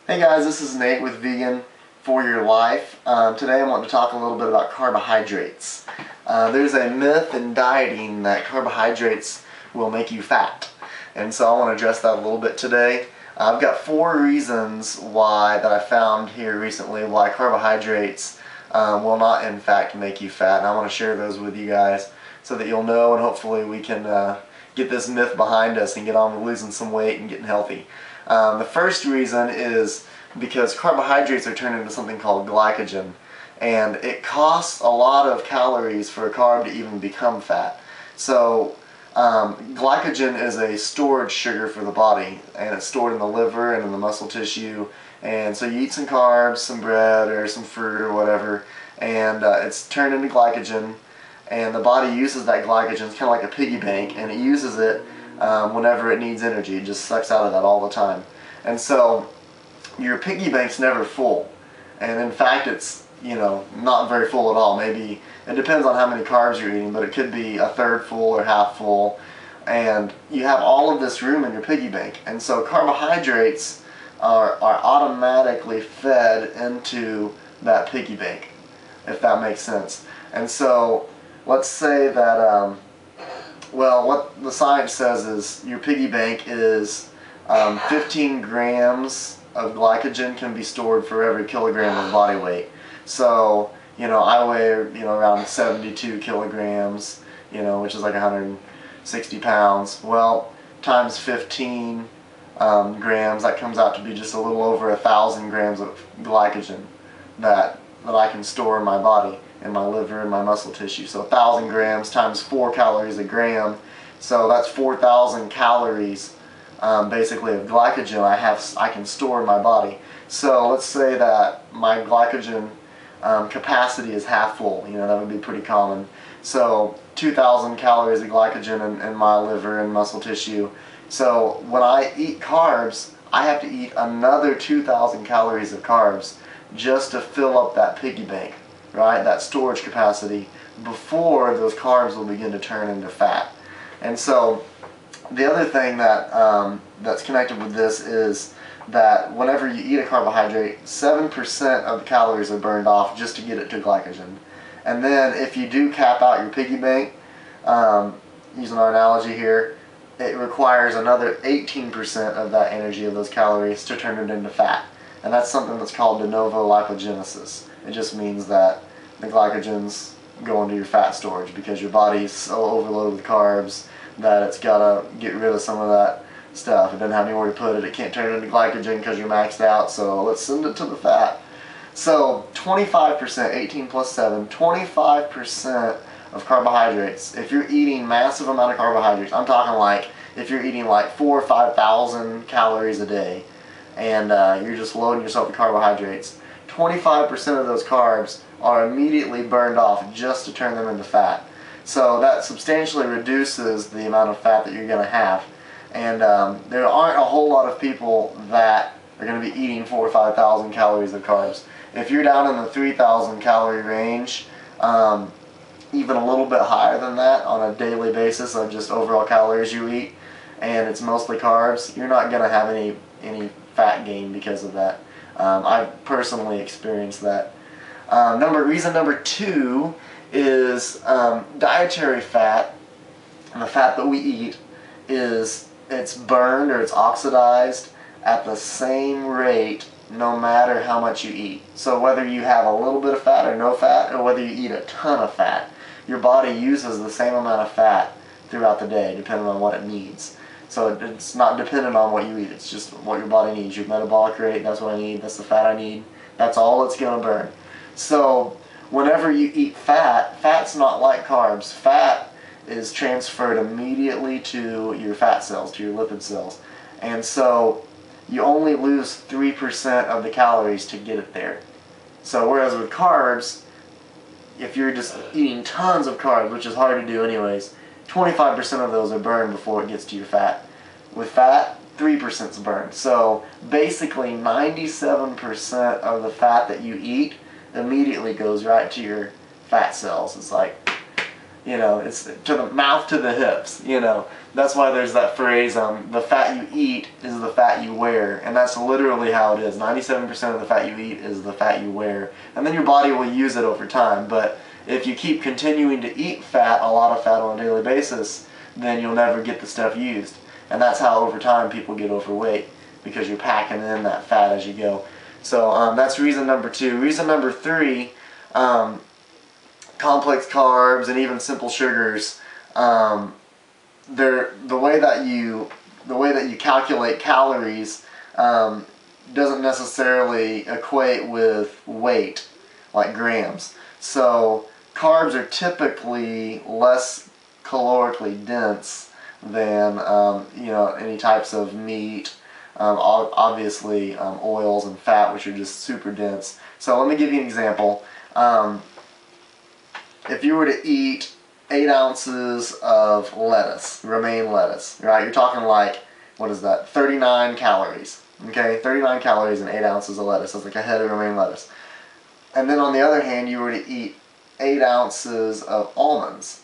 Hey guys, this is Nate with Vegan for Your Life. Today I want to talk a little bit about carbohydrates. There's a myth in dieting that carbohydrates will make you fat, and so I want to address that a little bit today. I've got 4 reasons why that I found here recently why carbohydrates will not in fact make you fat, and I want to share those with you guys so that you'll know, and hopefully we can get this myth behind us and get on with losing some weight and getting healthy. The first reason is because carbohydrates are turned into something called glycogen, and it costs a lot of calories for a carb to even become fat. So glycogen is a storage sugar for the body, and it's stored in the liver and in the muscle tissue. And so you eat some carbs, some bread or some fruit or whatever, and it's turned into glycogen, and the body uses that glycogen. It's kind of like a piggy bank, and it uses it whenever it needs energy. It just sucks out of that all the time. And so your piggy bank's never full, and in fact it's not very full at all. Maybe it depends on how many carbs you're eating, but it could be a third full or half full, and you have all of this room in your piggy bank. And so carbohydrates are automatically fed into that piggy bank, if that makes sense. And so let's say that well, what the science says is your piggy bank is 15 grams of glycogen can be stored for every kilogram of body weight. So, I weigh, around 72 kilograms, which is like 160 pounds. Well, times 15 grams, that comes out to be just a little over 1,000 grams of glycogen that I can store in my body, in my liver and my muscle tissue. So 1,000 grams times 4 calories a gram, so that's 4,000 calories basically of glycogen I can store in my body. So let's say that my glycogen capacity is half full. That would be pretty common. So 2,000 calories of glycogen in my liver and muscle tissue. So when I eat carbs, I have to eat another 2,000 calories of carbs just to fill up that piggy bank, right? That storage capacity, before those carbs will begin to turn into fat. And so the other thing that that's connected with this is that whenever you eat a carbohydrate, 7% of the calories are burned off just to get it to glycogen. And then if you do cap out your piggy bank, using our analogy here, it requires another 18% of that energy, of those calories, to turn it into fat. And that's something that's called de novo lipogenesis. It just means that the glycogens go into your fat storage because your body's so overloaded with carbs that it's got to get rid of some of that stuff. It doesn't have anywhere to put it. It can't turn it into glycogen because you're maxed out, so let's send it to the fat. So 25%, 18 plus 7, 25% of carbohydrates. If you're eating massive amount of carbohydrates, I'm talking like if you're eating like 4,000 or 5,000 calories a day, and you're just loading yourself with carbohydrates, 25% of those carbs are immediately burned off just to turn them into fat. So that substantially reduces the amount of fat that you're going to have. And there aren't a whole lot of people that are going to be eating 4,000 or 5,000 calories of carbs. If you're down in the 3,000 calorie range, even a little bit higher than that on a daily basis of just overall calories you eat, and it's mostly carbs, you're not going to have any fat gain because of that. I've personally experienced that. Reason number 2 is dietary fat. And the fat that we eat it's burned or it's oxidized at the same rate no matter how much you eat. So whether you have a little bit of fat or no fat, or whether you eat a ton of fat, your body uses the same amount of fat throughout the day depending on what it needs. So it's not dependent on what you eat, it's just what your body needs. Your metabolic rate, that's what I need, that's the fat I need, that's all it's going to burn. So whenever you eat fat, fat's not like carbs. Fat is transferred immediately to your fat cells, to your lipid cells. And so you only lose 3% of the calories to get it there. So whereas with carbs, if you're just eating tons of carbs, which is hard to do anyways, 25% of those are burned before it gets to your fat. With fat, 3% is burned. So basically 97% of the fat that you eat immediately goes right to your fat cells. It's like You know, it's to the mouth to the hips, you know. That's why there's that phrase, the fat you eat is the fat you wear. And that's literally how it is. 97% of the fat you eat is the fat you wear. And then your body will use it over time. But if you keep continuing to eat fat, a lot of fat on a daily basis, then you'll never get the stuff used. And that's how over time people get overweight, because you're packing in that fat as you go. So that's reason number 2. Reason number 3, complex carbs and even simple sugars, the way that you calculate calories doesn't necessarily equate with weight, like grams. So carbs are typically less calorically dense than you know, any types of meat. Obviously oils and fat, which are just super dense. So let me give you an example. If you were to eat 8 ounces of lettuce, romaine lettuce, right? You're talking like, what is that? 39 calories. Okay, 39 calories and 8 ounces of lettuce. That's like a head of romaine lettuce. And then on the other hand, you were to eat 8 ounces of almonds,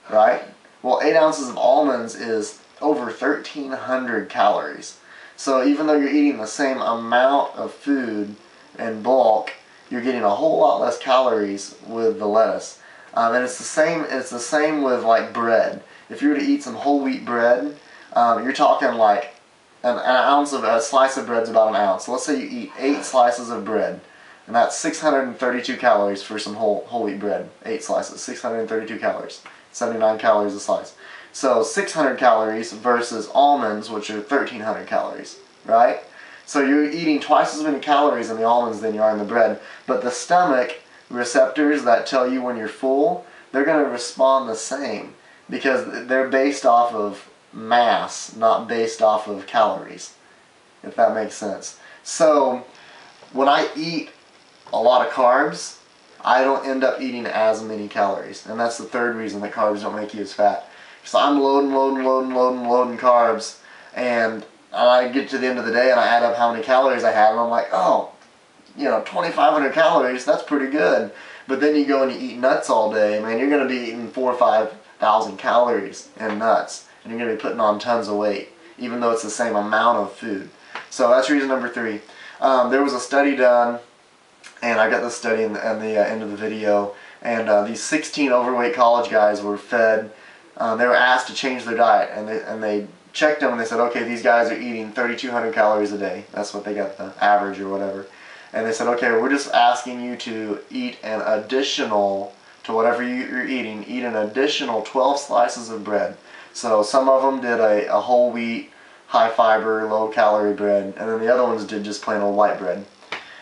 right? Well, 8 ounces of almonds is over 1,300 calories. So even though you're eating the same amount of food in bulk, you're getting a whole lot less calories with the lettuce. And it's the same. It's the same with like bread. If you were to eat some whole wheat bread, you're talking like an ounce of a slice of bread is about an ounce. So let's say you eat 8 slices of bread, and that's 632 calories for some whole wheat bread. 8 slices, 632 calories, 79 calories a slice. So 600 calories versus almonds, which are 1,300 calories, right? So you're eating twice as many calories in the almonds than you are in the bread, but the stomach receptors that tell you when you're full, they're going to respond the same, because they're based off of mass, not based off of calories, if that makes sense. So when I eat a lot of carbs, I don't end up eating as many calories, and that's the third reason that carbs don't make you as fat. So I'm loading carbs, and I get to the end of the day and I add up how many calories I have, and I'm like, oh, you know, 2,500 calories, that's pretty good. But then you go and you eat nuts all day, man, you're going to be eating 4,000 or 5,000 calories in nuts, and you're going to be putting on tons of weight, even though it's the same amount of food. So that's reason number 3. There was a study done, and I got this study in the end of the video, and these 16 overweight college guys were fed. They were asked to change their diet, and they checked them and they said, okay, these guys are eating 3,200 calories a day. That's what they got, the average or whatever. And they said, okay, we're just asking you to eat an additional, to whatever you're eating, eat an additional 12 slices of bread. So some of them did a whole wheat, high fiber, low calorie bread, and then the other ones did just plain old white bread.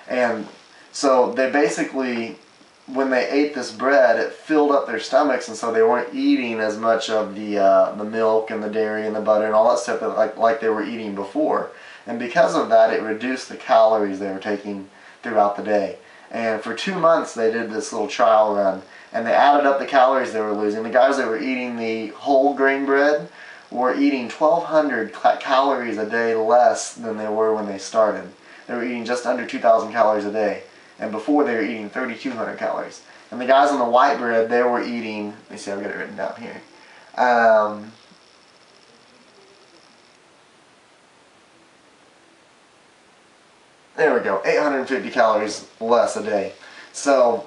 And so they basically, when they ate this bread, it filled up their stomachs, and so they weren't eating as much of the milk and the dairy and the butter and all that stuff that like they were eating before. And because of that, it reduced the calories they were taking throughout the day. And for 2 months they did this little trial run, and they added up the calories they were losing. The guys that were eating the whole grain bread were eating 1,200 calories a day less than they were when they started. They were eating just under 2,000 calories a day, and before they were eating 3,200 calories. And the guys on the white bread, they were eating, let me see, I've got it written down here. There we go, 850 calories less a day. So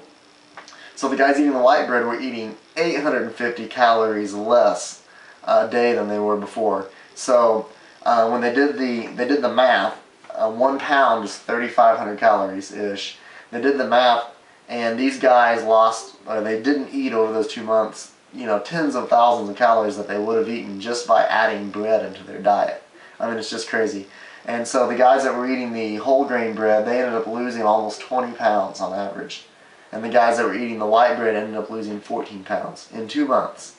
the guys eating the white bread were eating 850 calories less a day than they were before. So when they did the math, 1 pound is 3,500 calories ish. They did the math, and these guys lost, or they didn't eat over those 2 months, you know, tens of thousands of calories that they would have eaten just by adding bread into their diet. I mean, it's just crazy. And so the guys that were eating the whole grain bread, they ended up losing almost 20 pounds on average. And the guys that were eating the white bread ended up losing 14 pounds in 2 months.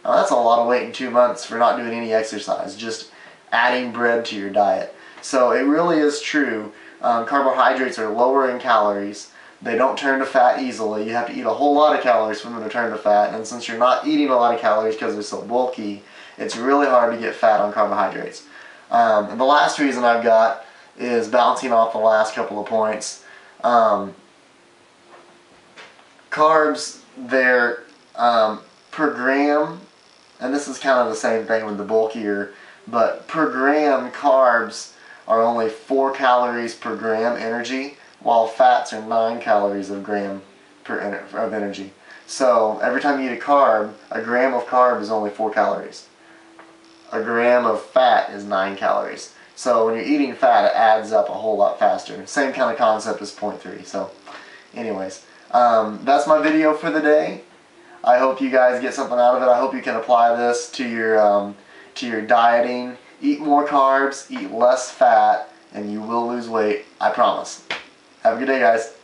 Now that's a lot of weight in 2 months for not doing any exercise, just adding bread to your diet. So it really is true. Carbohydrates are lower in calories. They don't turn to fat easily. You have to eat a whole lot of calories for them to turn to fat. And since you're not eating a lot of calories because they're so bulky, it's really hard to get fat on carbohydrates. And the last reason I've got is bouncing off the last couple of points. Carbs, they're per gram, and this is kind of the same thing with the bulkier, but per gram carbs are only 4 calories per gram energy, while fats are 9 calories of gram of energy. So every time you eat a gram of carb is only 4 calories. A gram of fat is 9 calories. So when you're eating fat, it adds up a whole lot faster. Same kind of concept as 0.3. So anyways, that's my video for the day. I hope you guys get something out of it. I hope you can apply this to your dieting. Eat more carbs, eat less fat, and you will lose weight. I promise. Have a good day, guys.